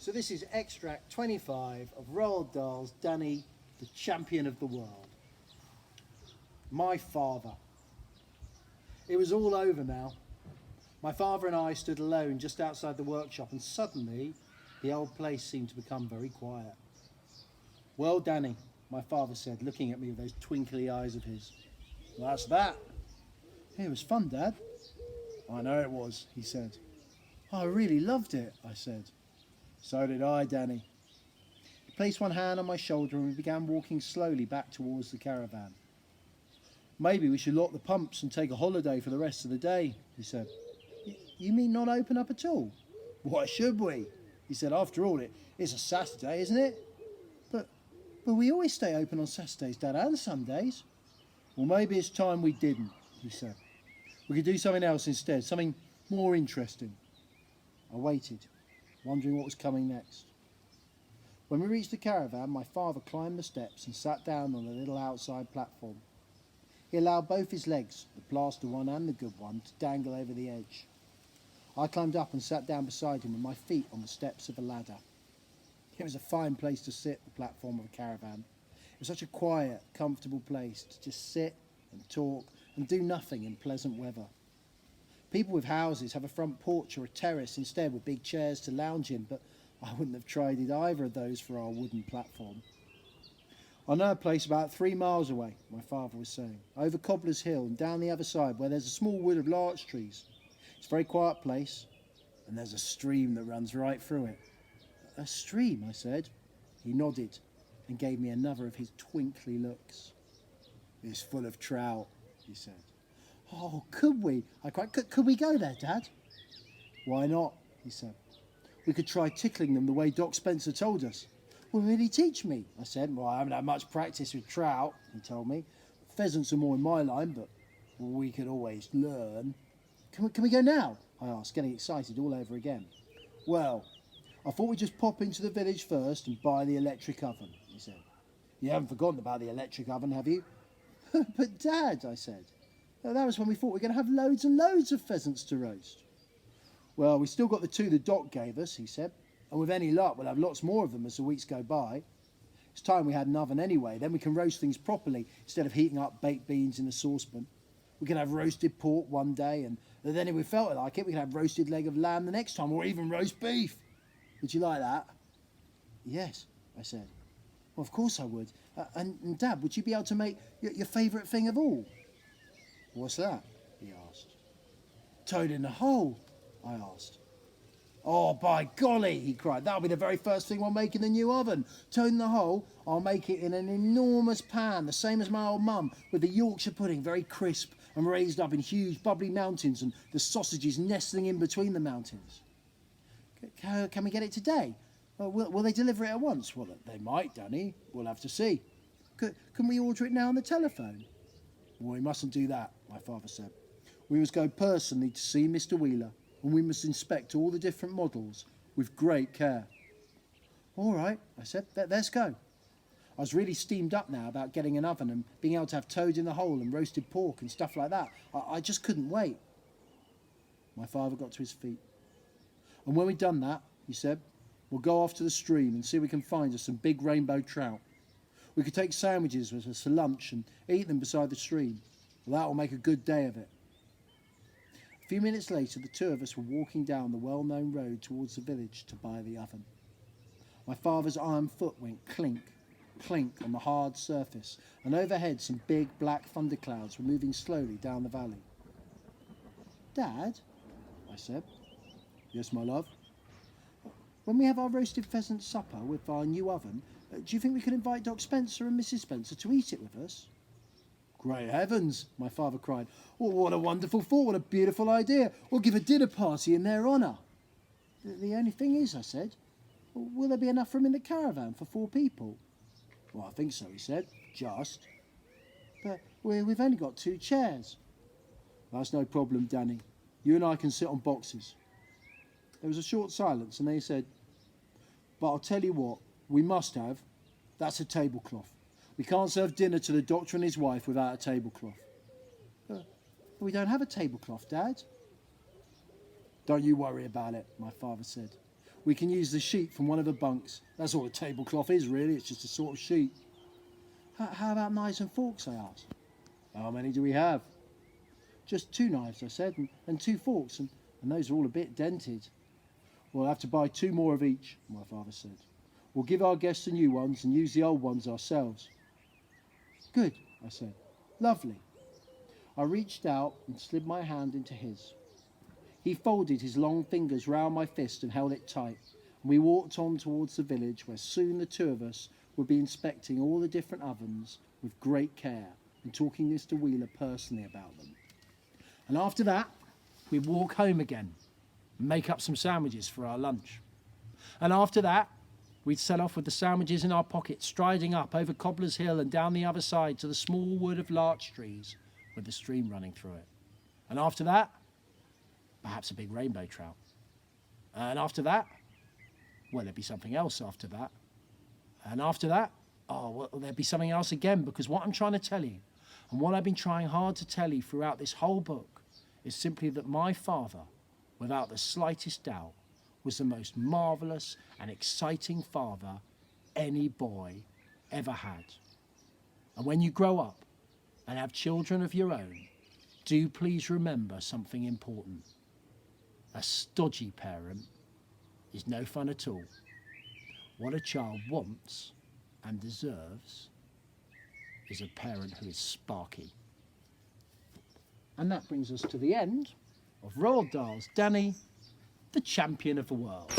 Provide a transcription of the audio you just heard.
So this is extract 25 of Roald Dahl's Danny, the Champion of the World. My father. It was all over now. My father and I stood alone just outside the workshop, and suddenly the old place seemed to become very quiet. Well, Danny, my father said, looking at me with those twinkly eyes of his. Well, that's that. It was fun, Dad. I know it was, he said. I really loved it, I said. So did I, Danny. He placed one hand on my shoulder and we began walking slowly back towards the caravan. Maybe we should lock the pumps and take a holiday for the rest of the day, he said. You mean not open up at all? Why should we? He said, after all, it's a Saturday, isn't it? But we always stay open on Saturdays, Dad, and Sundays. Well, maybe it's time we didn't, he said. We could do something else instead, something more interesting. I waited, wondering what was coming next. When we reached the caravan, my father climbed the steps and sat down on a little outside platform. He allowed both his legs, the plaster one and the good one, to dangle over the edge. I climbed up and sat down beside him with my feet on the steps of a ladder. It was a fine place to sit, the platform of a caravan. It was such a quiet, comfortable place to just sit and talk and do nothing in pleasant weather. People with houses have a front porch or a terrace instead with big chairs to lounge in, but I wouldn't have traded either of those for our wooden platform. I know a place about 3 miles away, my father was saying, over Cobbler's Hill and down the other side where there's a small wood of larch trees. It's a very quiet place, and there's a stream that runs right through it. A stream, I said. He nodded and gave me another of his twinkly looks. It's full of trout, he said. Oh, could we? I cried. Could we go there, Dad? Why not? He said. We could try tickling them the way Doc Spencer told us. Well, will he teach me? I said. Well, I haven't had much practice with trout, he told me. Pheasants are more in my line, but we could always learn. Can we go now? I asked, getting excited all over again. Well, I thought we'd just pop into the village first and buy the electric oven, he said. You haven't forgotten about the electric oven, have you? But Dad, I said. That was when we thought we were going to have loads and loads of pheasants to roast. Well, we still got the 2 the Doc gave us, he said, and with any luck we'll have lots more of them as the weeks go by. It's time we had an oven anyway, then we can roast things properly instead of heating up baked beans in a saucepan. We can have roasted pork one day, and then if we felt like it, we can have roasted leg of lamb the next time, or even roast beef. Would you like that? Yes, I said. Well, of course I would. And Dad, would you be able to make your favourite thing of all? What's that? He asked. Toad in the hole, I asked. Oh, by golly, he cried. That'll be the very first thing we'll make in the new oven. Toad in the hole, I'll make it in an enormous pan, the same as my old mum, with the Yorkshire pudding very crisp and raised up in huge bubbly mountains and the sausages nestling in between the mountains. Can we get it today? Will they deliver it at once? Well, they might, Danny. We'll have to see. Can we order it now on the telephone? Well, we mustn't do that, my father said. We must go personally to see Mr. Wheeler, and we must inspect all the different models with great care. All right, I said, let's go. I was really steamed up now about getting an oven and being able to have toad in the hole and roasted pork and stuff like that. I just couldn't wait. My father got to his feet. And when we'd done that, he said, we'll go off to the stream and see if we can find us some big rainbow trout. We could take sandwiches with us for lunch and eat them beside the stream. Well, that will make a good day of it. A few minutes later, the 2 of us were walking down the well-known road towards the village to buy the oven. My father's iron foot went clink, clink on the hard surface, and overhead some big black thunderclouds were moving slowly down the valley. Dad, I said. Yes, my love? When we have our roasted pheasant supper with our new oven, do you think we could invite Doc Spencer and Mrs. Spencer to eat it with us? Great heavens, my father cried. Oh, what a wonderful thought, what a beautiful idea. We'll give a dinner party in their honour. The only thing is, I said, will there be enough room in the caravan for 4 people? Well, I think so, he said, just. But we've only got 2 chairs. That's no problem, Danny. You and I can sit on boxes. There was a short silence, and they said, but I'll tell you what, we must have. That's a tablecloth. We can't serve dinner to the doctor and his wife without a tablecloth. But we don't have a tablecloth, Dad. Don't you worry about it, my father said. We can use the sheet from one of the bunks. That's all a tablecloth is, really. It's just a sort of sheet. How about knives and forks, I asked. How many do we have? Just 2 knives, I said, and 2 forks, and those are all a bit dented. We'll have to buy 2 more of each, my father said. We'll give our guests the new ones and use the old ones ourselves. Good, I said. Lovely. I reached out and slid my hand into his. He folded his long fingers round my fist and held it tight, and we walked on towards the village, where soon the 2 of us would be inspecting all the different ovens with great care and talking Mr. Wheeler personally about them. And after that, we'd walk home again and make up some sandwiches for our lunch. And after that, we'd set off with the sandwiches in our pockets, striding up over Cobbler's Hill and down the other side to the small wood of larch trees with the stream running through it. And after that, perhaps a big rainbow trout. And after that, well, there'd be something else after that. And after that, well, there'd be something else again, because what I'm trying to tell you, and what I've been trying hard to tell you throughout this whole book, is simply that my father, without the slightest doubt, was the most marvellous and exciting father any boy ever had. And when you grow up and have children of your own, do please remember something important. A stodgy parent is no fun at all. What a child wants and deserves is a parent who is sparky. And that brings us to the end of Roald Dahl's Danny, the Champion of the World.